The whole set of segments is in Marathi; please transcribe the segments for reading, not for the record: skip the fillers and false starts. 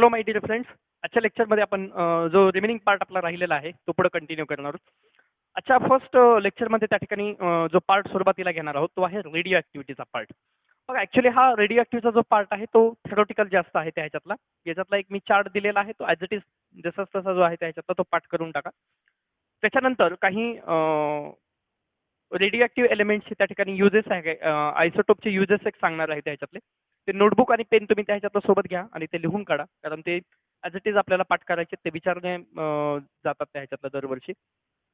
Hello my dear friends. आजच्या लेक्चरमध्ये आपण जो रिमेनिंग पार्ट आपला राहिलेला आहे तो पुढे कंटिन्यू करणार आहोत. अच्छा, फर्स्ट लेक्चरमध्ये त्या ठिकाणी जो पार्ट सुरुवातीला घेणार आहोत तो आहे रेडिओ ॲक्टिव्हिटीचा पार्ट. बघा, ॲक्च्युली हा रेडिओ ॲक्टिव्हिटीचा जो पार्ट आहे तो थेरोटिकल जास्त आहे त्या ह्याच्यातला. याच्यातला एक मी चार्ट दिलेला आहे, तो ॲज इट इज जसाच तसा जो आहे त्या ह्याच्यातला तो पाठ करून टाका. त्याच्यानंतर काही रेडिओ ॲक्टिव्ह एलिमेंट्सचे त्या ठिकाणी युजेस आहे, आयसोटोपचे युजेस एक सांगणार आहे त्याच्यातले. ते नोटबुक आणि पेन तुम्ही त्या ह्याच्यातलं सोबत घ्या आणि ते लिहून काढा, कारण ते ॲज इट इज आपल्याला पाठ करायचे, ते विचारणे जातात त्या ह्याच्यातलं दरवर्षी.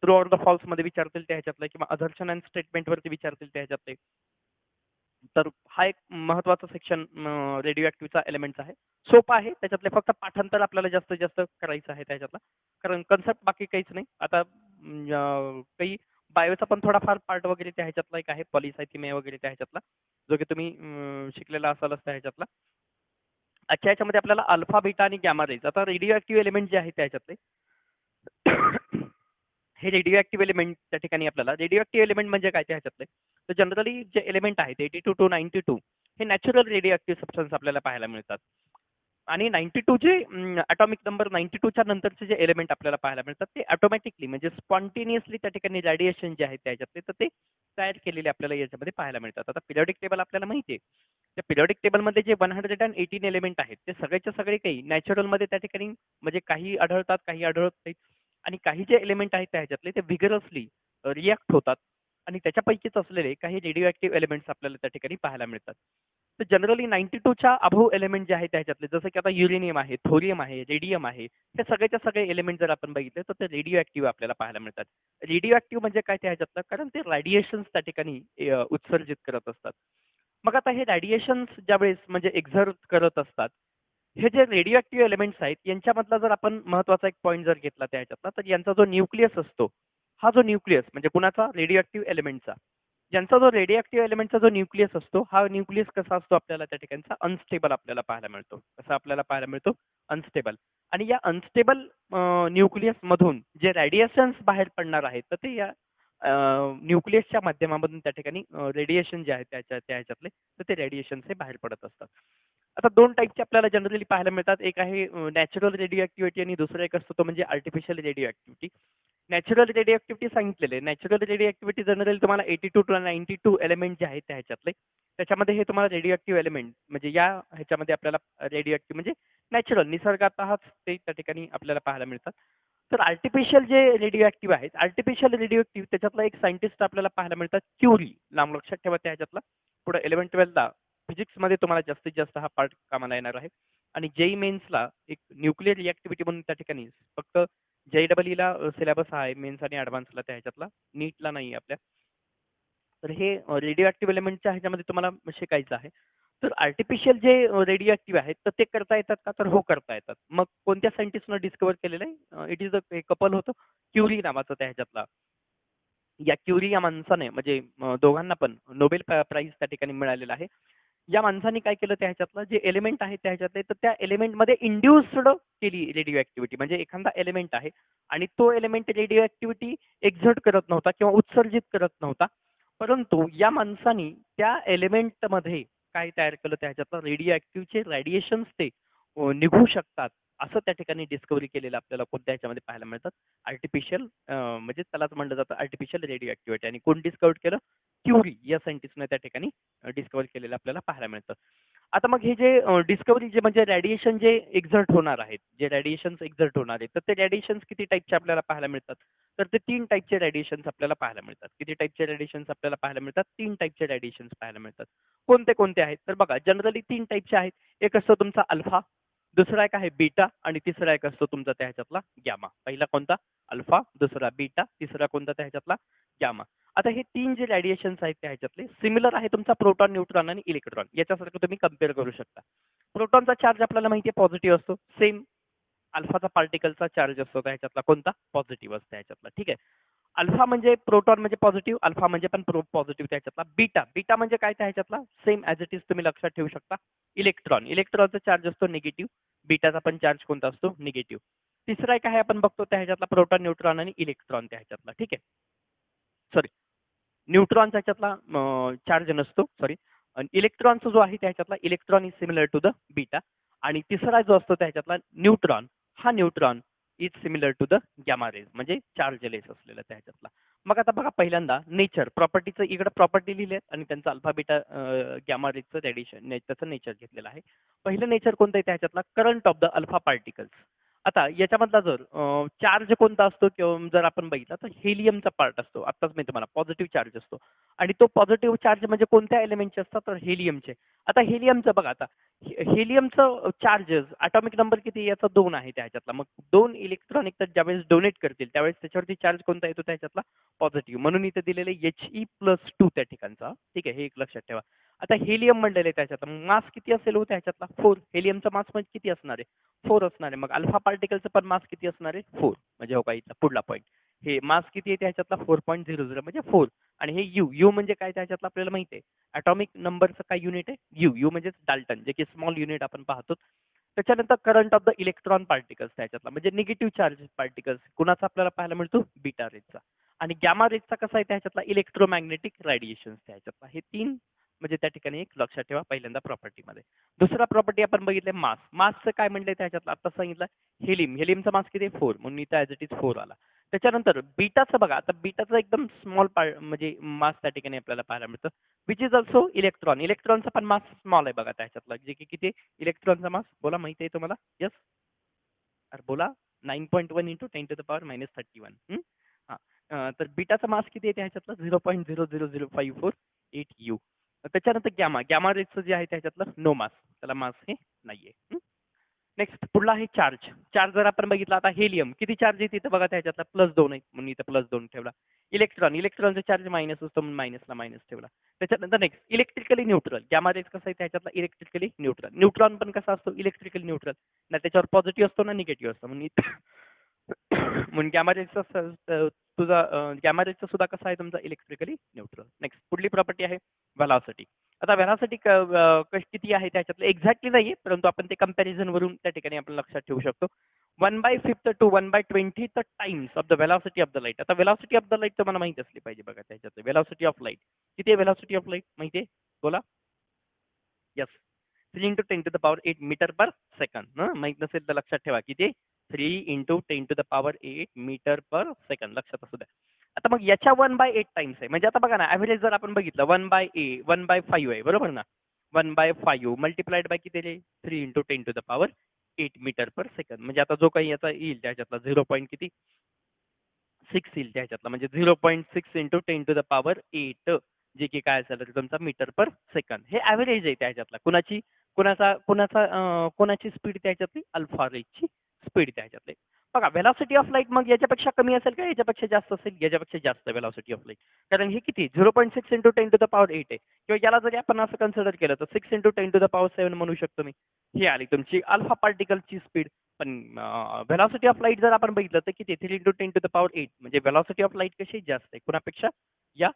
ट्रू ऑर द फॉल्समध्ये विचारतील त्या ह्याच्यातलं, किंवा अदर्शन अँड स्टेटमेंटवरती विचारतील त्या ह्याच्यातले. तर हा एक महत्त्वाचा सेक्शन रेडिओ ॲक्टिव्हचा एलिमेंट्स आहे. सोपा आहे, त्याच्यातले फक्त पाठांतर आपल्याला जास्तीत जास्त करायचं आहे त्याच्यातला, कारण कन्सेप्ट बाकी काहीच नाही. आता काही बायोचा पण थोडाफार पार्ट वगैरे त्या ह्याच्यातला एक आहे, पॉलिसायथिमिया वगैरे त्या ह्याच्यातला, जो की तुम्ही शिकलेला असालच त्या ह्याच्यातला. अच्छा, याच्यामध्ये आपल्याला अल्फा, बीटा आणि गॅमा रेज. आता रेडिओ ॲक्टिव्ह एलिमेंट जे आहे त्याच्यातले हे रेडिओ ॲक्टिव्ह एलिमेंट त्या ठिकाणी आपल्याला रेडिओ ॲक्टिव्ह एलिमेंट म्हणजे काय त्या ह्याच्यातले, तर जनरली जे एलिमेंट आहेत 82 to 92 हे नॅचरल रेडिओ ॲक्टिव्ह सबस्टन्स आपल्याला पाहायला मिळतात. आणि 92 जे ॲटॉमिक नंबर 92च्या नंतरचे जे एलिमेंट आपल्याला पाहायला मिळतात ते ऑटोमॅटिकली म्हणजे स्पॉन्टेनियसली त्या ठिकाणी रेडिएशन जे आहे त्याच्यातले, तर ते तयार केलेले आपल्याला याच्यामध्ये पाहायला मिळतात. आता पिरियडिक टेबल आपल्याला माहिती आहे, त्या पिरियडिक टेबलमध्ये जे 118 एलिमेंट आहेत ते सगळेच्या सगळे काही नॅचरलमध्ये त्या ठिकाणी म्हणजे काही आढळतात, काही आढळत नाहीत. आणि काही जे एलिमेंट आहेत त्या ह्याच्यातले ते व्हिगरसली रिॲक्ट होतात, आणि त्याच्यापैकीच असलेले काही रेडिओ ॲक्टिव्ह एलिमेंट्स आपल्याला त्या ठिकाणी पाहायला मिळतात. तर जनरली 92च्या अबव्ह एलिमेंट जे आहे त्याच्यातले, जसं की आता युरेनियम आहे, थोरियम आहे, रेडियम आहे, हे सगळेच्या सगळे एलिमेंट जर आपण बघितले तर ते रेडिओ ॲक्टिव्ह आपल्याला पाहायला मिळतात. रेडिओ ॲक्टिव्ह म्हणजे काय त्या ह्याच्यातलं, कारण ते रेडिएशन्स त्या ठिकाणी उत्सर्जित करत असतात. मग आता हे रेडिएशन्स ज्यावेळेस म्हणजे एक्झर्ट करत असतात, हे जे रेडिओ ॲक्टिव्ह एलिमेंट्स आहेत यांच्यामधला जर आपण महत्त्वाचा एक पॉईंट जर घेतला त्या ह्याच्यातला, तर यांचा जो न्यूक्लियस असतो, हा जो न्यूक्लियस म्हणजे कुणाचा, रेडिओ ॲक्टिव्ह एलिमेंटचा, ज्यांचा जो रेडिओ ॲक्टिव्ह एलिमेंटचा जो न्यूक्लियस असतो, हा न्यूक्लियस कसा असतो आपल्याला त्या ठिकाणचा अनस्टेबल आपल्याला पाहायला मिळतो. कसा आपल्याला पाहायला मिळतो, अनस्टेबल. आणि या अनस्टेबल न्यूक्लियसमधून जे रेडिएशन्स बाहेर पडणार आहेत, तर ते या न्यूक्लियसच्या माध्यमामधून त्या ठिकाणी रेडिएशन जे आहे त्या ह्याच्यातले, तर ते रेडिएशन्स हे बाहेर पडत असतात. आता दोन टाईपचे आपल्याला जनरली पाहायला मिळतात, एक आहे नॅचरल रेडिओ ॲक्टिव्हिटी आणि दुसरा एक असतो तो म्हणजे artificial radio activity. Natural radio activity सांगितलेले, नॅचरल रेडिओ ॲक्टिव्हिटी जनरली तुम्हाला 82 to 92 एलिमेंट जे आहेत त्या ह्याच्यातले, त्याच्यामध्ये हे तुम्हाला रेडिओ ॲक्टिव्ह एलिमेंट म्हणजे या ह्याच्यामध्ये आपल्याला रेडिओ ॲक्टिव्ह म्हणजे नॅचरल निसर्गातच ते त्या ठिकाणी आपल्याला पाहायला मिळतात. तर आर्टिफिशियल जे रेडिओ ॲक्टिव्ह आहेत, आर्टिफिशियल रेडिओ ॲक्टिव्ह त्याच्यातला एक सायंटिस्ट आपल्याला पाहायला मिळतात, क्युरी. नाम लक्षात ठेवा त्या ह्याच्यातला. पुढे 11-12ला फिजिक्समध्ये तुम्हाला जास्तीत जास्त हा पार्ट कामाला येणार आहे. आणि जेई मेन्सला एक न्यूक्लिअर रिॲक्टिव्हिटी म्हणून त्या ठिकाणी फक्त JEEला सिलेबस आहे मेन्स आणि ॲडव्हान्सला त्या ह्याच्यातला, नीटला नाही आपल्या. तर हे रेडिओ ॲक्टिव्ह एलिमेंटच्या ह्याच्यामध्ये तुम्हाला शिकायचं आहे. तर आर्टिफिशियल जे रेडिओ ॲक्टिव्ह आहेत तर ते करता येतात का, तर हो करता येतात. मग कोणत्या सायंटिस्टनं डिस्कवर केलेलं आहे, इट इज अ कपल होतं, क्युरी नावाचं त्या ह्याच्यातला. या क्युरी या माणसाने म्हणजे दोघांना पण नोबेल प्राईज त्या ठिकाणी मिळालेला आहे. या माणसाने काय केलं, त्या ह्याच्यातलं जे एलिमेंट आहे त्या ह्याच्यातले, तर त्या एलिमेंटमध्ये इंड्युस्ड केली रेडिओ ॲक्टिव्हिटी. म्हणजे एखादा एलिमेंट आहे आणि तो एलिमेंट रेडिओ ॲक्टिव्हिटी एक्झर्ट करत नव्हता किंवा उत्सर्जित करत नव्हता, परंतु या माणसाने त्या एलिमेंटमध्ये काय तयार केलं, त्या ह्याच्यातलं रेडिओ ॲक्टिव्हचे रेडिएशन्स ते निघू शकतात, असं त्या ठिकाणी डिस्कवरी केलेलं आपल्याला कोणत्या ह्याच्यामध्ये पाहायला मिळतात, आर्टिफिशियल म्हणजे त्यालाच म्हणलं जातं आर्टिफिशियल रेडिओ ॲक्टिव्हिटी. आणि कोण डिस्कवर केलं, क्युरी या सायंटिस्टने त्या ठिकाणी डिस्कवर केलेलं आपल्याला पाहायला मिळतं. आता मग हे जे डिस्कवरी जे म्हणजे रेडिएशन जे एक्झर्ट होणार आहेत, जे रेडिएशन्स एक्झर्ट होणार आहेत, तर ते रेडिएशन्स किती टाईपचे आपल्याला पाहायला मिळतात, तर ते 3 टाईपचे रेडिएशन्स आपल्याला पाहायला मिळतात. किती टाईपचे रेडिएशन्स आपल्याला पाहायला मिळतात, 3 टाईपचे रेडिएशन्स पाहायला मिळतात. कोणते कोणते आहेत, तर बघा जनरली 3 टाईपचे आहेत. एक असतो तुमचा अल्फा, दुसरा एक आहे बीटा, आणि तिसरा एक असतो तुमचा त्या ह्याच्यातला गॅमा. पहिला कोणता, अल्फा, दुसरा बीटा, तिसरा कोणता त्या ह्याच्यातला गॅमा. आता हे 3 जे रेडिएशन्स आहेत त्या ह्याच्यातले सिमिलर आहे तुमचा प्रोटॉन, न्यूट्रॉन आणि इलेक्ट्रॉन, याच्यासारखं तुम्ही कम्पेअर करू शकता. प्रोटॉनचा चार्ज आपल्याला माहिती आहे पॉझिटिव्ह असतो, सेम अल्फाचा पार्टिकलचा चार्ज असतो त्या ह्याच्यातला कोणता, पॉझिटिव्ह असतो ह्याच्यातला. ठीक आहे. अल्फा म्हणजे प्रोटॉन म्हणजे पॉझिटिव्ह, अल्फा म्हणजे पण पॉझिटिव्ह त्याच्यातला. बीटा, बीटा म्हणजे काय त्या ह्याच्यातला, सेम ॲज इट इज तुम्ही लक्षात ठेवू शकता. इलेक्ट्रॉन, इलेक्ट्रॉनचा चार्ज असतो निगेटिव्ह, बीटाचा पण चार्ज कोणता असतो, निगेटिव्ह. तिसरा एक आहे आपण बघतो त्या ह्याच्यातला प्रोटॉन, न्यूट्रॉन आणि इलेक्ट्रॉन त्या ह्याच्यातला. ठीक आहे. सॉरी, न्यूट्रॉनचा ह्याच्यातला चार्ज नसतो, सॉरी. इलेक्ट्रॉनचा जो आहे त्या ह्याच्यातला electron is similar to the beta. आणि तिसरा जो असतो त्याच्यातला न्यूट्रॉन, हा neutron is similar to the gamma rays, म्हणजे चार्जलेस असलेला त्याच्यातला. मग आता बघा पहिल्यांदा नेचर प्रॉपर्टीचं इकडे प्रॉपर्टी लिहिले आणि त्यांचं अल्फा बीटा गॅमा रेजचं रेडिएशन त्याचं नेचर घेतलेलं आहे. पहिलं नेचर कोणतं आहे त्याच्यातला current of the alpha particles. आता याच्यामधला जर चार्ज कोणता असतो किंवा जर आपण बघितला तर हेलियमचा पार्ट असतो. आत्ताच मी तुम्हाला पॉझिटिव्ह चार्ज असतो आणि तो पॉझिटिव्ह चार्ज म्हणजे कोणत्या एलिमेंटचे असतात तर हेलियमचे. आता हेलियमचं बघा आता हेलियमचं चार्जेस ॲटॉमिक नंबर किती याचा 2 आहे त्याच्यातला. मग 2 इलेक्ट्रॉन एक तर ज्यावेळेस डोनेट करतील त्यावेळेस त्याच्यावरती चार्ज कोणता येतो त्याच्यातला पॉझिटिव्ह, म्हणून इथे दिलेले He+2 त्या ठिकाणचा. ठीक आहे, हे एक लक्षात ठेवा. आता हेलियम म्हणलेले त्याच्यातला मास किती असेल हो त्याच्यातला 4. हेलियमचा मास म्हणजे किती असणार आहे 4 असणार आहे. मग अल्फा पार्टिकलचं पण मास किती असणार आहे 4. म्हणजे हो का इथला पुढला पॉईंट हे मास किती आहे त्याच्यातला 4.00 म्हणजे 4. आणि हे यू म्हणजे काय त्याच्यातलं आपल्याला माहिती आहे ॲटॉमिक नंबरचं काय युनिट आहे यू म्हणजे डाल्टन, जे की स्मॉल युनिट आपण पाहतो. त्याच्यानंतर current of the electron particles त्याच्यातला म्हणजे निगेटिव्ह चार्ज पार्टिकल्स कुणाचा आपल्याला पाहायला मिळतो बीटा रेजचा. आणि गॅमा रेजचा कसा आहे त्याच्यातला इलेक्ट्रोमॅग्नेटिक रेडिएशन त्याच्यातला. हे 3 म्हणजे त्या ठिकाणी एक लक्षात ठेवा पहिल्यांदा प्रॉपर्टीमध्ये. दुसरा प्रॉपर्टी आपण बघितले मास. मासचं काय म्हणलंय त्याच्यातलं आता सांगितलं हेलियमचा मास किती 4 म्हणून इथं ॲज इट इज 4 आला. त्याच्यानंतर बीटाचं बघा आता बीटाचं एकदम स्मॉल पार्ट म्हणजे मास त्या ठिकाणी आपल्याला पाहायला मिळतं विच इज ऑल्सो इलेक्ट्रॉन. इलेक्ट्रॉनचा पण मास स्मॉल आहे बघा त्याच्यातला, जे की किती इलेक्ट्रॉनचा मास बोला माहिती आहे तुम्हाला यस अरे बोला 9.1 × 10⁻31. तर बीटाचा मास किती आहे त्याच्यातला 0.00054 यू. त्याच्यानंतर गॅमा रेजचं जे आहे त्याच्यातलं नो मास, त्याला मास हे नाहीये. नेक्स्ट पुढला आहे चार्ज. चार्ज जर आपण बघितला आता हेलियम किती चार्ज आहे तिथे बघा त्याच्यातला +2 आहे म्हणून इथं +2 ठेवला. इलेक्ट्रॉनचा चार्ज मायनस असतो म्हणून मायनसला मायनस ठेवला. त्याच्यानंतर next electrically neutral. Gamma rays कसा आहे त्याच्यातला इलेक्ट्रिकली न्यूट्रल. न्यूट्रॉन पण कसा असतो इलेक्ट्रिकली न्यूट्रल, ना त्याच्यावर पॉझिटिव्ह असतो ना निगेटिव्ह असतो म्हणून गॅमा रेजचा तुझा गॅमा रेजचा सुद्धा कसा आहे तुमचा इलेक्ट्रिकली न्यूट्रल. नेक्स्ट पुढली प्रॉपर्टी आहे व्हेलॉसिटी. आता व्हेलॉसिटी किती आहे त्याच्यातलं एक्झॅक्टली नाहीये परंतु आपण ते कंपॅरिझन वरून त्या ठिकाणी आपण लक्षात ठेवू शकतो 1/5 to 1/20 the times of the velocity of the light. आता व्हेलॉसिटी ऑफ द लाईट तुम्हाला माहिती असली पाहिजे बघा त्याच्यात व्हेलॉसिटी ऑफ लाईट किती आहे व्हेलॉसिटी ऑफ लाईट माहिती आहे बोला यस 3 × 10⁸ मीटर पर सेकंड. माहित नसेल तर लक्षात ठेवा किती 3 × 10⁸ मीटर पर सेकंड लक्षात असू द्या. आता मग याच्या 1/8 टाइम्स आहे म्हणजे आता बघा ना ॲव्हरेज जर आपण बघितलं 1/5 आहे बरोबर ना 1/5 मल्टिप्लाइड बाय किती 3 × 10⁸ मीटर पर सेकंड. म्हणजे आता जो काही याचा येईल त्याच्यातला 0. किती 6 येईल त्याच्यातला म्हणजे 0.6 × 10⁸ जे की काय असेल तर तुमचा मीटर पर सेकंड. हे ॲव्हरेज आहे त्याच्यातला कोणाची स्पीड त्याच्यातली अल्फा रेजची स्पीड त्याच्यातली. बघा व्हेलॉसिटी ऑफ लाईट मग याच्यापेक्षा कमी असेल का याच्यापेक्षा जास्त असेल याच्यापेक्षा जास्त व्हेलॉसिटी ऑफ लाईट. कारण हे किती 0.6 × 10⁸ आहे किंवा याला जरी आपण असं कन्सिडर केलं तर 6 × 10⁷ म्हणू शकतो मी. ही आली तुमची अल्फा पार्टिकलची स्पीड. पण व्हेलॉसिटी ऑफ लाईट जर आपण बघितलं तर किती 3 × 10⁸ म्हणजे व्हेलॉसिटी ऑफ लाईट कशी जास्त आहे कुणापेक्षा या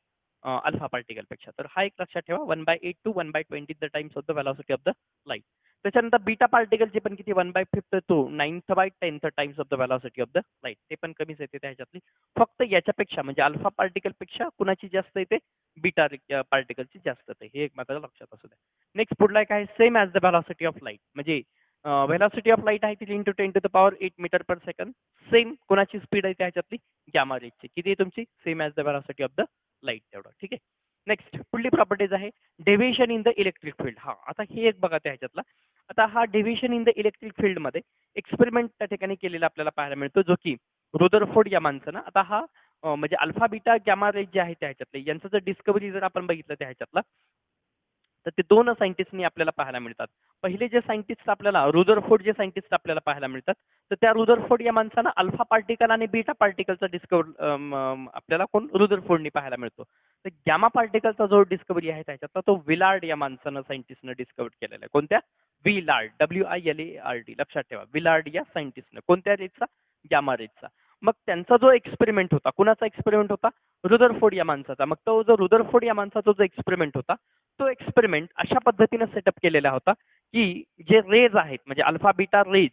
अल्फा पार्टिकल पेक्षा. तर हा एक लक्षात ठेवा 1/8 to 1/20 the times of the velocity of the light. त्याच्यानंतर बीटा पार्टिकलची पण किती 1/5 to 9/10 times of the velocity of the light. ते पण कमीच येते त्याच्यातली. फक्त याच्यापेक्षा म्हणजे अल्फा पार्टिकल पेक्षा कुणाची जास्त येते बीटा पार्टिकलची जास्त येते. हे एक मात्र लक्षात असू द्या. नेक्स्ट पुढला काय same as the velocity of light म्हणजे व्हेलॉसिटी ऑफ लाईट आहे 3 × 10⁸ मीटर पर सेकंड. सेम कोणाची स्पीड आहे त्याच्यातली गॅमा रेजची किती आहे तुमची same as the velocity of the light तेवढं. ठीक आहे. नेक्स्ट पुढली प्रॉपर्टीज आहे deviation in the electric field. हा आता हे एक बघा त्याच्यातला. आता हा deviation in the electric field मध्ये एक्सपेरिमेंट त्या ठिकाणी केलेला आपल्याला पाहायला मिळतो जो की रुदरफोर्ड या माणसानं. आता हा म्हणजे अल्फा बीटा गॅमा रेज जे आहे त्याच्यातले यांचं जर डिस्कवरी जर आपण बघितलं त्याच्यातला तर ते 2 सायंटिस्टनी आपल्याला पाहायला मिळतात. पहिले जे सायंटिस्ट आपल्याला रुदरफोर्ड जे सायंटिस्ट आपल्याला पाहायला मिळतात तर त्या रुदरफोर्ड या माणसानं अल्फा पार्टिकल आणि बीटा पार्टिकलचा डिस्कवर आपल्याला कोण रुदरफोर्डनी पाहायला मिळतो. तर गॅमा पार्टिकलचा जो डिस्कवरी आहे त्याच्यातला तो विलार्ड या माणसानं सायंटिस्टनं डिस्कवर केलेला आहे. कोणत्या विलार्ड WILARD लक्षात ठेवा. विलार्ड या सायंटिस्टनं कोणत्या रेजचा गॅमा रेजचा. मग त्यांचा जो एक्सपेरिमेंट होता कुणाचा एक्सपेरिमेंट होता रुदरफोर्ड या माणसाचा. मग तो जो रुदरफोर्ड या माणसाचा जो एक्सपेरिमेंट होता तो एक्सपेरिमेंट अशा पद्धतीने सेटअप केलेला होता की जे रेज आहेत म्हणजे अल्फा बीटा रेज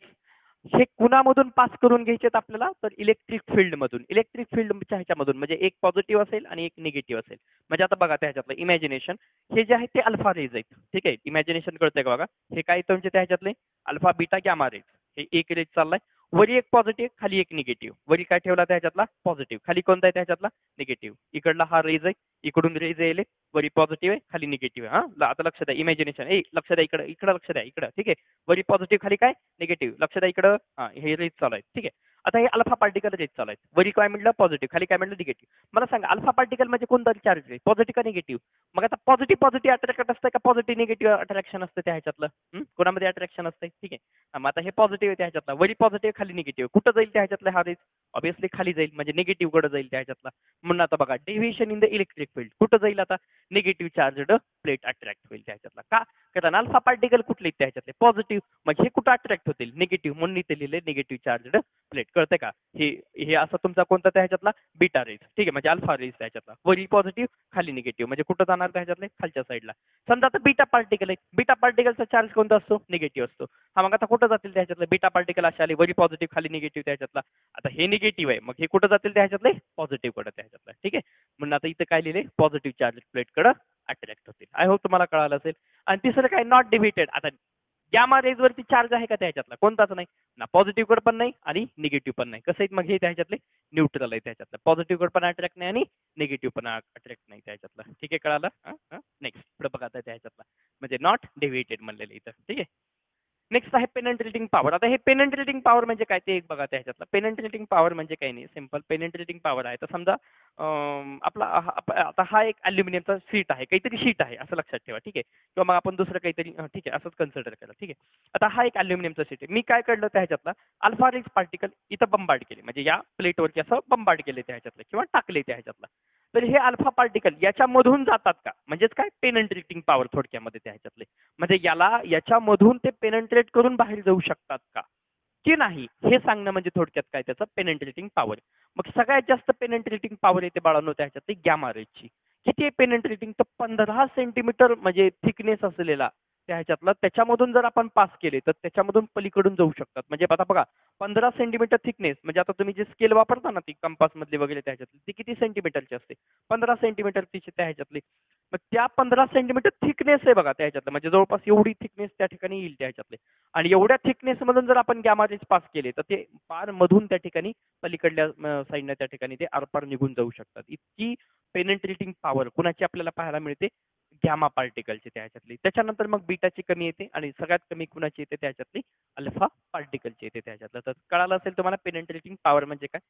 हे कुणामधून पास करून घ्यायचेत आपल्याला, तर इलेक्ट्रिक फील्ड मधून. इलेक्ट्रिक फील्डच्या ह्याच्यामधून म्हणजे एक पॉझिटिव्ह असेल आणि एक निगेटिव्ह असेल. म्हणजे आता बघा त्या ह्याच्यातलं इमॅजिनेशन, हे जे आहे ते अल्फा रेज आहेत. ठीक आहे, इमॅजिनेशन कळतंय का बघा, हे काय तुमचे त्या ह्याच्यातले अल्फा बीटा गॅमा रेज. हे एक रेज चाललाय, वरी एक पॉझिटिव्ह खाली एक निगेटिव्ह. वरी काय ठेवला त्या ह्याच्यातला पॉझिटिव्ह, खाली कोणता आहे त्या ह्याच्यातला निगेटिव्ह. इकडला हा रेज आहे, इकडून रेज येईल, वरी पॉझिटिव्ह आहे खाली निगेटिव्ह आहे. हा आता लक्ष द्या, इमॅजिनेशन लक्ष द्या, इकडं इकडं लक्ष द्या, इकडं. ठीक आहे, वरी पॉझिटिव्ह खाली काय निगेटिव्ह. लक्ष द्या इकडं, हा हे रेज चालू आहे. ठीक आहे, आता हे अल्फा पार्टिकल रेज चालू आहेत. वरी काय म्हटलं पॉझिटिव्ह, खाली काय म्हटलं निगेटिव्ह. मला सांगा अल्फा पार्टिकल म्हणजे कोणता चार्ज आहे, पॉझिटिव्ह का निगेटिव्ह? मग आता पॉझिटिव्ह पॉझिटिव्ह अट्रॅक्ट असतं का पॉझिटिव्ह निगेटिव्ह अट्रॅक्शन असतं त्या ह्याच्यातलं? कोणामध्ये अट्रॅक्शन असते? ठीक आहे, मग आता हे पॉझिटिव्ह आहे त्या ह्याच्यातला, वरी पॉझिटिव्ह खाली निगेटिव्ह. कुठं जाईल त्या ह्याच्यातला हा रेज? ऑब्विसली खाली जाईल, म्हणजे निगेटिव्ह कडे जाईल त्या ह्याच्यातला. म्हणून आता बघा deviation in the electric field कुठं जाईल आता? निगेटिव्ह चार्जड प्लेट अट्रॅक्ट होईल त्या ह्याच्यातला. का? कारण अल्फा पार्टिकल कुठले त्या ह्याच्यातले पॉझिटिव्ह, मग हे कुठं अट्रॅक्ट होतील? निगेटिव्ह. म्हणून इथे लिहिले निगेटिव्ह चार्जड प्लेट. कळतंय का? हे हे असं तुमचा कोणता त्या ह्याच्यातला बीटा रेज. ठीक आहे, म्हणजे अल्फा रेज त्याच्यातला, वरी पॉझिटिव्ह खाली निगेटिव्ह. म्हणजे कुठं जाणार त्या ह्याच्यातले? खालच्या साईडला. समजा आता बीटा पार्टिकल आहे, बीटा पार्टिकलचा चार्ज कोणता असतो? निगेटिव्ह असतो. हा मग आता कुठं जातील त्या ह्याच्यातले बीटा पार्टिकल असे आले, वरी पॉझिटिव्ह खाली निगेटिव्ह त्या ह्याच्यातला. आता हे निगेटिव्ह आहे, मग हे कुठं जातील त्या ह्याच्यातले? पॉझिटिव्ह कडे त्या ह्याच्यातला. ठीक आहे, म्हणून आता इथं काय लिहिले पॉझिटिव्ह चार्ज प्लेट कडे अट्रॅक्ट होतील. आय होप तुम्हाला कळालं असेल. आणि तिसरं काय, नॉट डिव्हिटेड. आता गॅमा रेज वरती चार्ज आहे का त्या ह्याच्यातला? कोणताच नाही ना, पॉझिटिव्ह कडे पण नाही आणि निगेटिव्ह पण नाही. कसं आहे मग हे त्या ह्याच्यातले न्यूट्रल आहे त्याच्यातलं, पॉझिटिव्ह कडे पण अट्रॅक्ट नाही आणि निगेटिव्ह पण अट्रॅक्ट नाही त्याच्यातला. ठीक आहे, कळालं? नेक्स्ट पुढे बघा त्या ह्याच्यातला, म्हणजे नॉट डेव्हिएटेड म्हणलेलं इथं. ठीक आहे, नेक्स्ट आहे पेनेट्रेटिंग पॉवर. आता हे पेनेट्रेटिंग पॉवर म्हणजे काय ते एक बघा त्या ह्याच्यातलं. पेनेट्रेटिंग पॉवर म्हणजे काही नाही, सिंपल पेनेट्रेटिंग पॉवर आहे. तर समजा आपला आता हा एक अल्युमिनियमचा शीट आहे, काहीतरी शीट आहे असं लक्षात ठेवा. ठीक आहे, किंवा मग आपण दुसरं काहीतरी ठीक आहे असंच कन्सिडर करा. ठीक आहे, आता हा एक अल्युमिनियमचा शीट आहे. मी काय काढलं त्या ह्याच्यातला अल्फा रेज पार्टिकल इथं बंबार्ड केले, म्हणजे या प्लेटवरती असं बंबार्ड केले त्या ह्याच्यातलं किंवा टाकले त्या ह्याच्यातला. तर हे अल्फा पार्टिकल याच्यामधून जातात का? म्हणजेच काय पेनेट्रेटिंग पॉवर थोडक्यामध्ये त्या ह्याच्यातले. म्हणजे याच्यामधून ते पेनेट्रेट करून बाहेर जाऊ शकतात का की नाही, हे सांगणं म्हणजे थोडक्यात काय त्याचं पेनेट्रेटिंग पॉवर. मग सगळ्यात जास्त पेनेट्रेटिंग पॉवर येते बाळांनो त्याच्यात गॅमा रेजची. किती आहे पेनेट्रेटिंग? तर 15 सेंटीमीटर म्हणजे थिकनेस असलेला त्या ह्याच्यातला, त्याच्यामधून जर आपण पास केले तर त्याच्यामधून पलीकडून जाऊ शकतात. म्हणजे आता बघा 15 सेंटीमीटर थिकनेस, म्हणजे आता तुम्ही जे स्केल वापरता ना ती कंपास मधली वगैरे त्या ह्याच्यातली, ती किती सेंटीमीटरची असते? 15 सेंटीमीटर तिची त्या ह्याच्यातली. मग त्या 15 सेंटीमीटर थिकनेस आहे बघा त्या ह्याच्यातलं, म्हणजे जवळपास एवढी थिकनेस त्या ठिकाणी येईल त्या ह्याच्यातले. आणि एवढ्या थिकनेस मधून जर आपण गॅमा रेज पास केले तर ते पार मधून त्या ठिकाणी पलीकडल्या साईडने त्या ठिकाणी ते आरपार निघून जाऊ शकतात. इतकी पेनेट्रेटिंग पॉवर कुणाची आपल्याला पाहायला मिळते? गॅमा पार्टिकलची त्या ह्याच्यातली. त्याच्यानंतर मग बीटाची कमी येते आणि सगळ्यात कमी कुणाची येते त्या ह्याच्यातली? अल्फा पार्टिकलची येते त्या ह्याच्यातलं. तर कळालं असेल तुम्हाला पेनेट्रेटिंग पॉवर म्हणजे काय.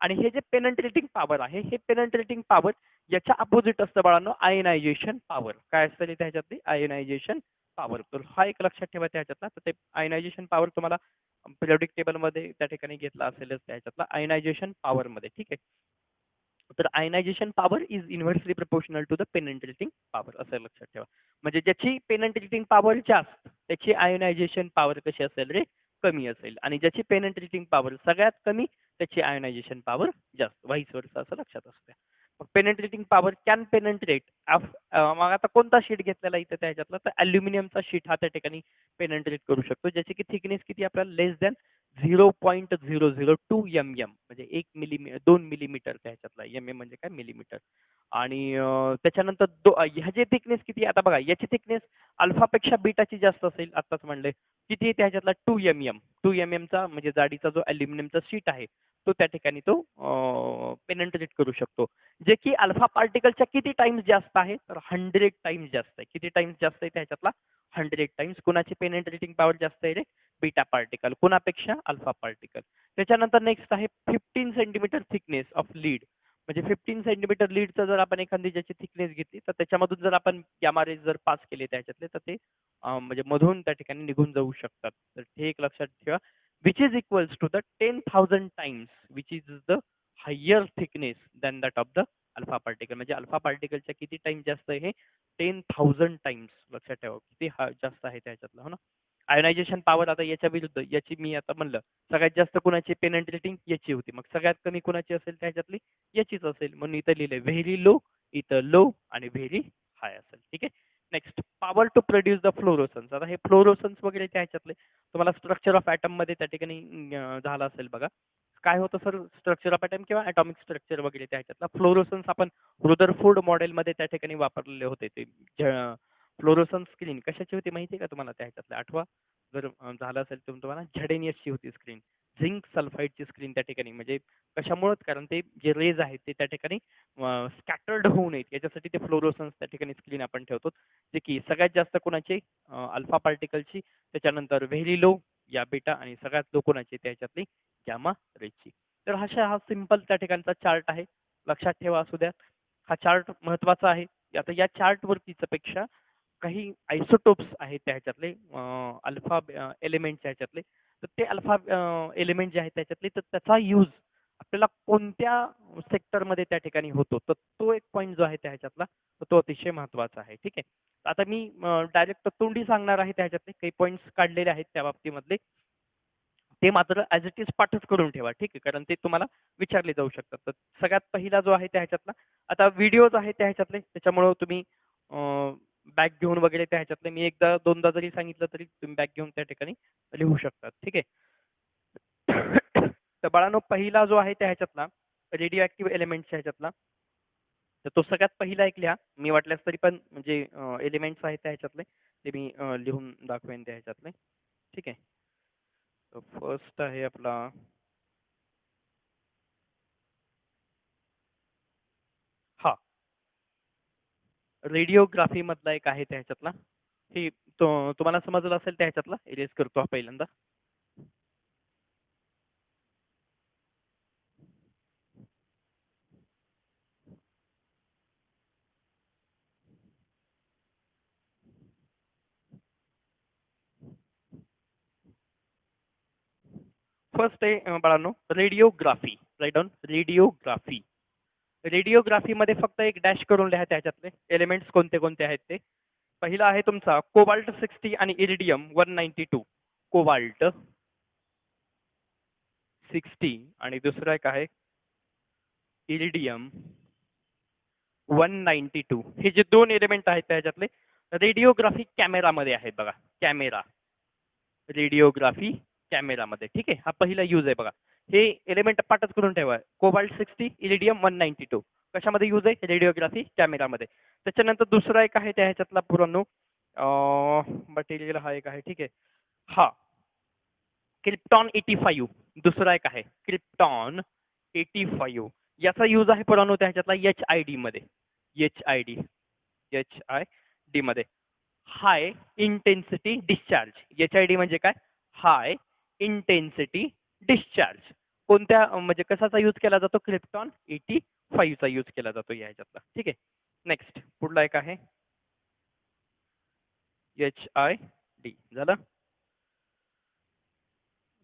आणि हे जे पेनेट्रेटिंग पॉवर आहे, हे पेनेट्रेटिंग पॉवर याच्या अपोजिट असतं बाळांनो आयनायझेशन पॉवर. काय असतं त्या ह्याच्यातली? Ionization power. तर हा एक लक्षात ठेवा त्या ह्याच्यातला. तर ते आयनायझेशन पॉवर तुम्हाला पिरियडिक टेबलमध्ये त्या ठिकाणी घेतला असेलच त्या ह्याच्यातला आयनायझेशन पॉवरमध्ये. ठीक आहे, तर ionisation power is inversely proportional to the penetrating power असं लक्षात ठेवा. म्हणजे ज्याची पेनेट्रेटिंग पॉवर जास्त त्याची आयनायझेशन पॉवर कशी असेल रे? कमी असेल. आणि ज्याची पेनेट्रेटिंग पॉवर सगळ्यात कमी त्याची आयनायझेशन पॉवर जास्त, व्हाईस वर्सा असं लक्षात असतं. मग पेनेट्रेटिंग पॉवर कॅन पेनेट्रेट मग आता कोणता शीट घेतलेला इथं त्या ह्याच्यातला? तर अल्युमिनियमचा शीट हा त्या ठिकाणी पेनेट्रेट करू शकतो, ज्याची की थिकनेस किती आपल्याला लेस दॅन 0.002 mm, म्हणजे 2 मिलीमीटर त्या ह्याच्यातला. एम म्हणजे काय? मिलीमीटर. आणि त्याच्यानंतर ह्याची थिकनेस किती? आता बघा याची थिकनेस अल्फापेक्षा बीटाची जास्त असेल, आत्ताच म्हणले. किती आहे त्या ह्याच्यातला? 2 mm चा, म्हणजे जाडीचा जो अल्युमिनियमचा शीट आहे तो त्या ठिकाणी तो पेनेट्रेट करू शकतो. जे की अल्फा पार्टिकलच्या किती टाइम्स जास्त आहे? तर 100 टाइम्स जास्त आहे. किती टाइम्स जास्त आहे त्या ह्याच्यातला? 100 टाइम्स. कुणाची पेनेट्रेटिंग पॉवर जास्त आहे रे? Beta particle. कुणापेक्षा? Alpha particle. त्याच्यानंतर नेक्स्ट आहे 15 सेंटीमीटर थिकनेस ऑफ लीड. म्हणजे 15 सेंटीमीटर लीडचं जर आपण एखादी ज्याची थिकनेस घेतली तर त्याच्यामधून जर आपण गॅमा रेज जर पास केले त्याच्यातले तर ते म्हणजे मधून त्या ठिकाणी निघून जाऊ शकतात. तर हे एक लक्षात ठेवा. Which is equals to the 10,000 times which is the higher thickness than that of the alpha particle. म्हणजे अल्फा पार्टिकलच्या किती टाइम जास्त आहे हे? 10,000 टाइम्स. लक्षात ठेवा किती जास्त आहे त्याच्यातलं, हो ना. आयनायझेशन पॉवर आता याच्या विरुद्ध याची मी आता म्हणलं सगळ्यात जास्त कुणाची पेनेट्रेटिंग याची होती, मग सगळ्यात कमी कुणाची असेल त्याच्यातली? याचीच असेल. म्हणून इथं लिहिलंय व्हेरी लो, इथं लो आणि व्हेरी हाय असेल. ठीक आहे, next power to produce the fluorescence. आता हे फ्लोरोसन्स वगैरे त्या ह्याच्यातले तुम्हाला स्ट्रक्चर ऑफ ॲटम मध्ये त्या ठिकाणी झालं असेल बघा. काय होतं सर स्ट्रक्चर ऑफ ॲटम किंवा ॲटॉमिक स्ट्रक्चर वगैरे त्या ह्याच्यातला फ्लोरोसन्स आपण रुदरफोर्ड मॉडेलमध्ये त्या ठिकाणी वापरलेले होते. ते फ्लोरोसन्स स्क्रीन कशाची होती माहिती आहे का तुम्हाला त्या ह्याच्यातलं आठवा जर झालं असेल तर तुम्हाला झेडेनियसची होती स्क्रीन. झिंक सल्फाईडची स्क्रीन त्या ठिकाणी म्हणजे कशामुळेच कारण ते जे रेज आहेत ते त्या ठिकाणी स्कॅटर्ड होऊ नयेत याच्यासाठी ते फ्लोरोसन्स त्या ठिकाणी स्क्रीन आपण ठेवतो. जे की सगळ्यात जास्त कोणाचे अल्फा पार्टिकलची त्याच्यानंतर व्हेरी लो या बेटा आणि सगळ्यात लो कोणाची त्याच्यातली गॅमा रेची. तर हा सिंपल त्या ठिकाणचा चार्ट आहे लक्षात ठेवा असू द्या. हा चार्ट महत्वाचा आहे. आता या चार्ट वरतीच पेक्षा काही आयसोटोप्स आहेत त्या ह्याच्यातले अल्फा एलिमेंटच्या ह्याच्यातले तर ते अल्फा एलिमेंट जे आहेत त्याच्यातले तर त्याचा यूज आपल्याला कोणत्या सेक्टरमध्ये त्या ठिकाणी होतो तर तो एक पॉईंट जो आहे त्या ह्याच्यातला तो अतिशय महत्वाचा आहे. ठीक आहे. आता मी डायरेक्ट तोंडी सांगणार आहे त्या ह्याच्यातले काही पॉईंट्स काढलेले आहेत त्या बाबतीमधले ते मात्र ॲज इट इज पाठच करून ठेवा. ठीक आहे. कारण ते तुम्हाला विचारले जाऊ शकतात. तर सगळ्यात पहिला जो आहे त्या ह्याच्यातला आता व्हिडिओज आहेत त्या ह्याच्यातले त्याच्यामुळं तुम्ही बॅग घेऊन वगैरे त्या ह्याच्यातले मी एकदा दोनदा जरी सांगितलं तरी तुम्ही बॅग घेऊन त्या ठिकाणी लिहू शकतात. ठीक आहे. तर बाळांनो पहिला जो आहे त्या ह्याच्यातला रेडिओ ऍक्टिव्ह एलिमेंटच्या ह्याच्यातला तर तो सगळ्यात पहिला एक लिहा. मी वाटल्यास तरी पण म्हणजे एलिमेंट्स आहेत त्या ह्याच्यातले ते मी लिहून दाखवेन त्या ह्याच्यातले. ठीक आहे. फर्स्ट आहे आपला हा रेडिओग्राफी मधला एक आहे त्या ह्याच्यातला ही तुम्हाला समजलं असेल त्या ह्याच्यातला इरेज करतो हा पहिल्यांदा. फर्स्ट आहे बाळांनो रेडिओग्राफी. Right down रेडिओग्राफी. रेडिओग्राफीमध्ये फक्त एक डॅश करून लिहा त्याच्यातले एलिमेंट्स कोणते कोणते आहेत ते. पहिला आहे तुमचा कोबाल्ट 60 आणि इरिडियम 192. कोबाल्ट 60 आणि दुसरा एक आहे इरिडियम 192. हे जे दोन एलिमेंट आहेत त्याच्यातले रेडिओग्राफी कॅमेरामध्ये आहेत बघा. कॅमेरा रेडिओग्राफी कॅमेरामध्ये. ठीक आहे. हा पहिला यूज आहे बघा. हे एलिमेंट पाठच करून ठेवा. कोबाल्ट 60 इरिडियम 192 कशामध्ये यूज आहे रेडिओग्राफी कॅमेरामध्ये. त्याच्यानंतर दुसरा एक आहे त्या ह्याच्यातला पुरानो मटेरियल हा एक आहे. ठीक आहे. हा क्रिप्टॉन 85 दुसरा एक आहे क्रिप्टॉन 85 याचा यूज आहे पुरानो त्या ह्याच्यातला HID मध्ये. HID मध्ये हाय इंटेन्सिटी डिस्चार्ज. HID म्हणजे काय हाय इंटेन्सिटी डिस्चार्ज. कोणत्या म्हणजे कशाचा यूज केला जातो क्रिप्टॉन 85 चा यूज केला जातो या ह्याच्यातला. ठीक आहे. नेक्स्ट पुढला एक आहे HID झालं.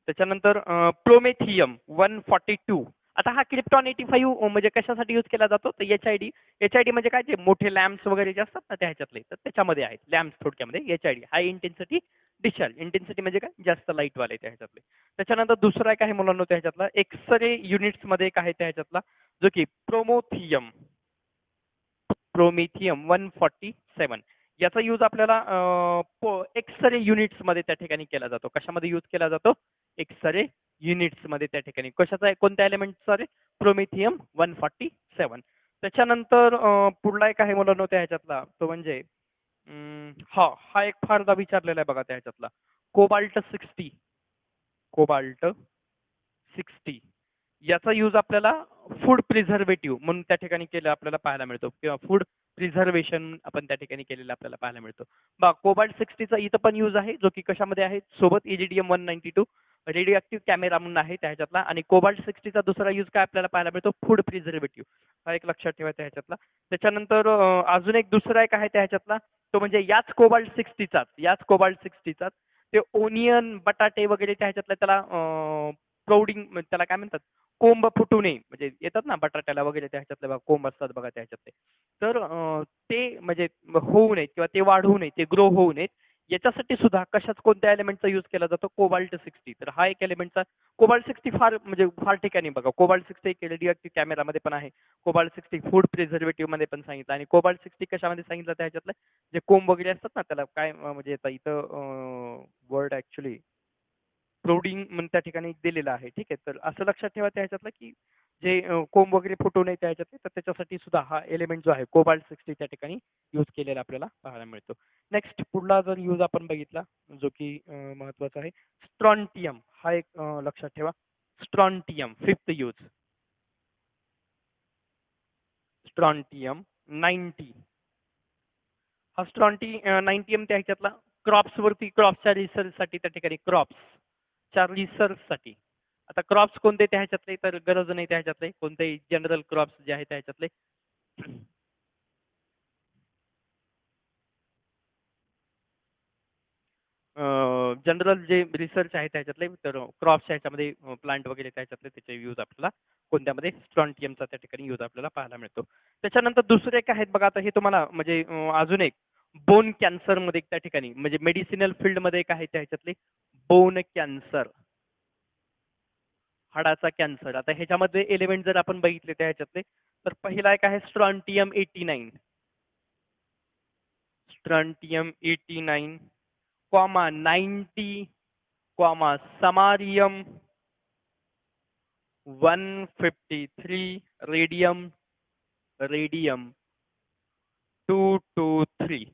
त्याच्यानंतर प्रोमेथियम 142. आता हा क्रिप्टॉन 85 म्हणजे कशासाठी यूज केला जातो तर HID म्हणजे काय जे मोठे लॅम्प्स वगैरे जे असतात ना त्या ह्याच्यातले तर त्याच्यामध्ये आहेत लॅम्प्स थोडक्यामध्ये HID हाय इंटेन्सिटी डिस्चार्ज. इंटेन्सिटी म्हणजे काय जास्त लाईट वाले त्या ह्याच्यातले. त्याच्यानंतर दुसरा एक आहे मुलांना त्या ह्याच्यातला एक्सरे युनिट्स मध्ये एक आहे त्या ह्याच्यातला जो की प्रोमेथियम 147. याचा यूज आपल्याला एक्सरे युनिट्स मध्ये त्या ठिकाणी केला जातो. कशामध्ये यूज केला जातो एक्सरे युनिट्स मध्ये त्या ठिकाणी. कशाचा कोणत्या एलिमेंटचा रे प्रोमेथियम 147. त्याच्यानंतर पुढला एक आहे मुलांनो त्या ह्याच्यातला तो म्हणजे हा एक फारदा विचारलेला आहे बघा त्या ह्याच्यातला कोबाल्ट 60. कोबाल्ट 60 याचा यूज आपल्याला फूड प्रिझर्वेटिव्ह म्हणून त्या ठिकाणी केलं आपल्याला पाहायला मिळतो किंवा फूड प्रिझर्वेशन आपण त्या ठिकाणी केलेलं आपल्याला पाहायला मिळतो. बघा कोबाल्ट 60चा इथं पण यूज आहे जो की कशामध्ये आहे सोबत इरिडियम 192 रेडिओ ऍक्टिव्ह कॅमेरा म्हणून आहे त्या ह्याच्यातला. आणि कोबाल्ट 60चा दुसरा यूज काय आपल्याला पाहायला मिळतो फूड प्रिझर्वेटिव्ह. हा एक लक्षात ठेवायचा ह्याच्यातला. त्याच्यानंतर अजून एक दुसरा एक आहे त्या ह्याच्यातला तो म्हणजे याच कोबाल्ट 60चाच ते ओनियन बटाटे वगैरे त्या ह्याच्यातला त्याला प्रोडिंग त्याला काय म्हणतात कोंब फुटू नये म्हणजे येतात ना बटाट्याला वगैरे त्या ह्याच्यातले बघा कोंब असतात बघा त्या ह्याच्यातले तर ते म्हणजे होऊ नयेत किंवा ते वाढवू नयेत ते ग्रो होऊ नयेत याच्यासाठी सुद्धा कशाच कोणत्या एलिमेंटचा यूज केला जातो कोबाल्ट 60. तर हा एक एलिमेंटचा कोबाल्ट 60 फार म्हणजे फार ठिकाणी बघा. कोबाल्ट 60 एक रेडिओ कॅमेरामध्ये पण आहे. कोबाल्ट 60 फूड प्रिझर्वेटिव्ह मध्ये पण सांगितलं आणि कोबाल्ट 60 कशामध्ये सांगितलं त्याच्यातलं जे कोंब वगैरे असतात ना त्याला काय म्हणजे आता इथं वर्ड ऍक्च्युली प्रोडिंग म्हणून त्या ठिकाणी दिलेलं आहे. ठीक आहे. तर असं लक्षात ठेवा त्या ह्याच्यातलं की जे कोंब वगैरे फुटू नये त्या ह्याच्यातले तर त्याच्यासाठी सुद्धा हा एलिमेंट जो आहे कोबाल्ट 60 त्या ठिकाणी यूज केलेला आपल्याला पाहायला मिळतो. नेक्स्ट पुढला जर यूज आपण बघितला जो की महत्वाचा आहे स्ट्रॉन्टियम हा एक लक्षात ठेवा. स्ट्रॉन्टियम फिफ्थ यूज स्ट्रॉन्टियम 90 हा स्ट्रॉन्टी 90 त्या ह्याच्यातला क्रॉप्स वरती क्रॉप्सच्या रिसर्चसाठी त्या ठिकाणी क्रॉप्सच्या रिसर्चसाठी आता क्रॉप्स कोणते त्या ह्याच्यातले तर गरज नाही त्या ह्याच्यातले कोणतेही जनरल क्रॉप्स जे आहेत त्या ह्याच्यातले जनरल जे रिसर्च आहे त्याच्यातले तर क्रॉप्सच्या ह्याच्यामध्ये प्लांट वगैरे त्याच्यातले त्याचे यूज आपल्याला कोणत्यामध्ये स्ट्रॉन्टियमचा त्या ठिकाणी यूज आपल्याला पाहायला मिळतो. त्याच्यानंतर दुसरे एक आहेत बघा आता हे तुम्हाला म्हणजे अजून एक बोन कॅन्सर मध्ये त्या ठिकाणी म्हणजे मेडिसिनल फील्ड मध्ये एक आहे त्या ह्याच्यातले बोन कॅन्सर हाडाचा कॅन्सर. आता ह्याच्यामध्ये एलिमेंट जर आपण बघितले त्या ह्याच्यातले तर पहिला एक आहे strontium 89 strontium 89 comma 90 comma samarium 153 radium radium 223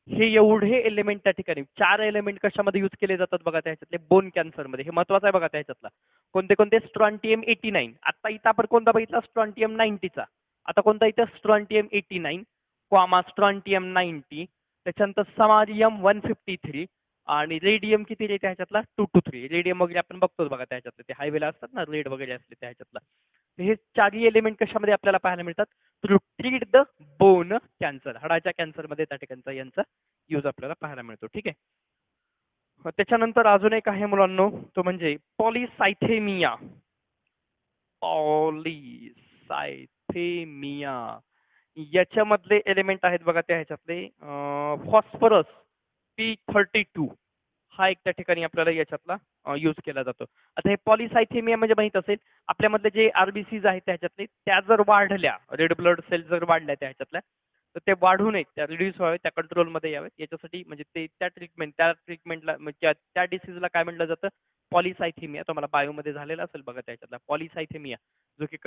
हे एवढे एलिमेंट त्या ठिकाणी 4 एलिमेंट कशामध्ये यूज केले जातात बघा त्याच्यातले बोन कॅन्सर मध्ये हे महत्वाचं आहे बघा त्याच्यातला कोणते कोणते स्ट्रॉन्टियम 89 आता इथं आपण कोणता बघितला स्ट्रॉन्टियम 90चा आता कोणता इथं स्ट्रॉन्टियम 89 क्वामा स्ट्रॉन्टियम 90 त्याच्यानंतर समारियम 153 आणि रेडियम किती रे त्याच्यातला 223 रेडियम वगैरे आपण बघतोच बघा त्याच्यातले ते हायवेला असतात ना रेड वगैरे असते त्याच्यातला हे चारही एलिमेंट कशामध्ये आपल्याला पाहायला मिळतात to treat the bone cancer हाडाच्या कॅन्सरमध्ये त्या ठिकाणचा यांचा यूज आपल्याला पाहायला मिळतो. ठीक आहे. त्याच्यानंतर अजून एक आहे मुलांनो तो म्हणजे पॉलिसायथेमिया पॉलिसायथेमिया याच्यामधले एलिमेंट आहेत बघा त्या ह्याच्यातले फॉस्फरस P32 हा एक त्या ठिकाणी आपल्याला याच्यातला यूज केला जातो. आता हे पॉलिसायथेमिया म्हणजे माहित असेल आपल्यामधले जे आरबीसीज आहेत त्याच्यातले त्या जर वाढल्या रेड ब्लड सेल जर वाढल्या त्या ह्याच्यातल्या तर ते वाढू नयेत त्या रिड्यूस व्हावेत त्या कंट्रोलमध्ये यावेत याच्यासाठी म्हणजे ते त्या ट्रीटमेंटला म्हणजे त्या डिसीजला काय म्हटलं जातं पॉलिसायथेमिया तुम्हाला बायोमध्ये झालेला असेल बघा त्याच्यातला पॉलिसायथेमिया जो की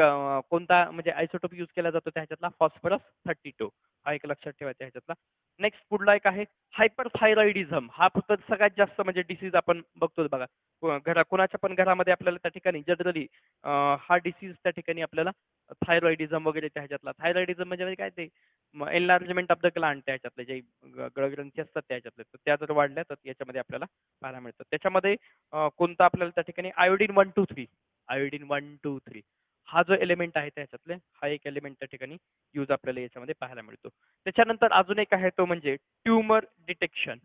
कोणता म्हणजे आयसोटोप यूज केला जातो त्याच्यातला फॉस्फरस 32 हा एक लक्षात ठेवायचा ह्याच्यातला. नेक्स्ट पुढला एक आहे हायपरथायरॉइडिझम हा फक्त सगळ्यात जास्त म्हणजे डिसीज आपण बघतोच बघा कोणाच्या पण घरामध्ये आपल्याला त्या ठिकाणी जनरली हा डिसीज त्या ठिकाणी आपल्याला थायरॉइडिझम वगैरे त्या ह्याच्यातला थायरॉइडिझम म्हणजे काय ते एनलार्जमेंट ऑफ द ग्लँड त्याच्यातले जे गळग्रंथी असतात त्याच्यातले तर त्या जर वाढल्या तर याच्यामध्ये आपल्याला पाहायला मिळतं. त्याच्यामध्ये कोणता आपल्याला त्या ठिकाणी आयोडीन 123 आयोडीन 123 हा जो एलिमेंट आहे त्याच्यातले हा एक एलिमेंट त्या ठिकाणी यूज आपल्याला याच्यामध्ये पाहायला मिळतो. त्याच्यानंतर अजून एक आहे तो म्हणजे ट्यूमर डिटेक्शन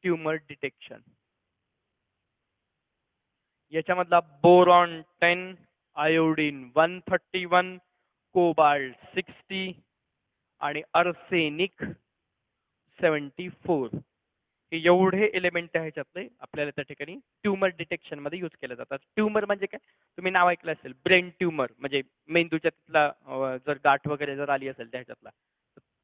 ट्यूमर डिटेक्शन याच्यामधला बोरॉन 10 आयोडीन 131 कोबाल्ट 60 आणि अर्सेनिक 74 हे एवढे एलिमेंट त्या ह्याच्यातले आपल्याला त्या ठिकाणी ट्यूमर डिटेक्शन मध्ये यूज केले जातात. ट्यूमर म्हणजे काय तुम्ही नाव ऐकलं असेल ब्रेन ट्यूमर म्हणजे मेंदूच्या तिथला जर गाठ वगैरे जर आली असेल त्या ह्याच्यातला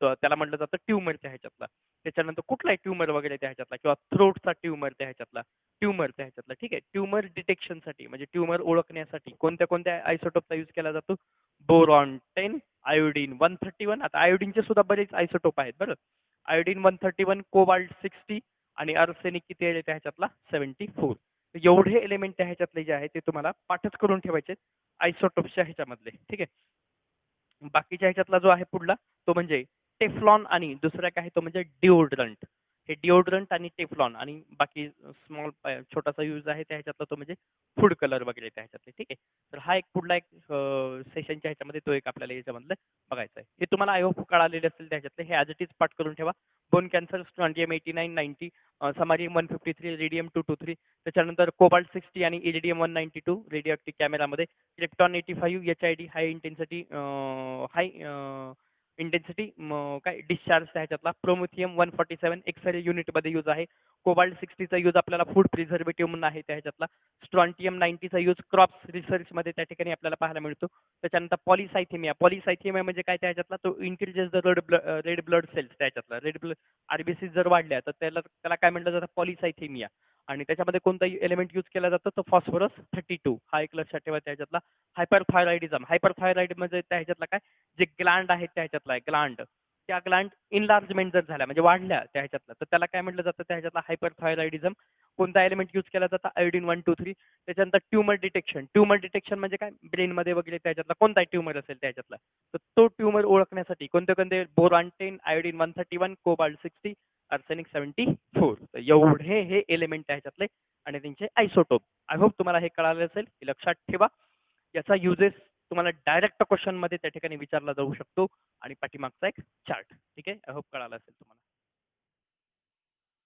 तर त्याला म्हटलं जातं ट्यूमर त्या ह्याच्यातला. त्याच्यानंतर कुठलाही ट्यूमर वगैरे त्या ह्याच्यातला किंवा थ्रोटचा ट्यूमर त्या ह्याच्यातला ट्यूमर त्या ह्याच्यातला. ठीक आहे. ट्यूमर डिटेक्शनसाठी म्हणजे ट्यूमर ओळखण्यासाठी कोणत्या कोणत्या आयसोटोपचा यूज केला जातो बोरॉन 10 आयोडीन 131 आता आयोडीनचे सुद्धा बरेच आयसोटोप आहेत बरं आयोडीन 131 कोबाल्ट 60 आणि अर्सेनिक किती आहे त्या ह्याच्यातला 74 एवढे एलिमेंट त्या ह्याच्यातले जे आहे ते तुम्हाला पाठच करून ठेवायचे आयसोटोपच्या ह्याच्यामधले. ठीक आहे. बाकीच्या ह्याच्यातला जो आहे पुढला तो म्हणजे टेफ्लॉन आणि दुसरा काय आहे तो म्हणजे डिओड्रंट हे डिओड्रंट आणि टेफ्लॉन आणि बाकी स्मॉल छोटासा यूज आहे त्या ह्याच्यातला तो म्हणजे फूड कलर वगैरे त्या ह्याच्यातले. ठीक आहे. तर हा एक पुढला एक सेशनच्या ह्याच्यामध्ये तो एक आपल्याला याच्यामधलं बघायचं आहे. हे तुम्हाला आय होप कळालेले असेल त्याच्यातले हे ॲज इट इज पाठ करून ठेवा. बोन कॅन्सर स्ट्रॉन्टियम 89 90 समारियम 153 रेडियम 223 त्याच्यानंतर कोबाल्ट 60 आणि इरिडियम 192 रेडिओ ऍक्टिव्ह कॅमेरामध्ये इलेक्ट्रॉन 85 HID हाय इंटेन्सिटी हाय इंटेन्सिटी काय डिस्चार्ज ह्याच्यातला प्रोमिथियम 147 एक्सरे युनिटमध्ये यूज आहे. कोबाल्ट 60चा यूज आपल्याला फूड प्रिझर्वेटिव्ह म्हणून आहे त्या ह्याच्यातला. स्ट्रॉन्टियम 90चा यूज क्रॉप्स रिसर्चमध्ये त्या ठिकाणी आपल्याला पाहायला मिळतो. त्याच्यानंतर पॉलिसायथेमिया म्हणजे काय त्या ह्याच्यातला तो increases the red blood cells त्या ह्याच्यातला रेड ब्लड आरबीसी जर वाढल्या तर त्याला काय म्हटलं जातं पॉलिसायथेमिया. आणि त्याच्यामध्ये कोणताही एलिमेंट यूज केला जातो तो फॉस्फरस 32 हा एक लक्षात ठेवा त्या ह्याच्यातला. हायपरथायरॉइडिझम म्हणजे त्या ह्याच्यातला काय जे ग्लँड आहेत त्या ह्याच्यातला ग्लँड त्या ग्लँड इनलार्जमेंट जर झाल्या म्हणजे वाढल्या त्या ह्याच्यातला तर त्याला काय म्हटलं जातं त्या ह्याच्यातला हायपरथायरॉइडिझम. कोणता एलिमेंट यूज केला जातं आयोडीन 123. त्याच्यानंतर ट्युमर डिटेक्शन म्हणजे काय ब्रेनमध्ये वगैरे त्या ह्याच्यातला कोणताही ट्युमर असेल त्या ह्याच्यातला तर तो ट्युमर ओळखण्यासाठी कोणते कोणते बोरॉन 10 आयोडीन 131 कोबाल्ट 60 आर्सेनिक 74 तर एवढे हे एलिमेंट त्या ह्याच्यातले आणि त्यांचे आयसोटोप. आय होप तुम्हाला हे कळालं असेल हे लक्षात ठेवा. याचा युजेस तुम्हाला डायरेक्ट क्वेश्चन मध्ये त्या ठिकाणी विचारला जाऊ शकतो आणि पाठीमागचा एक चार्ट. ठीक आहे आय होप कळालं असेल तुम्हाला.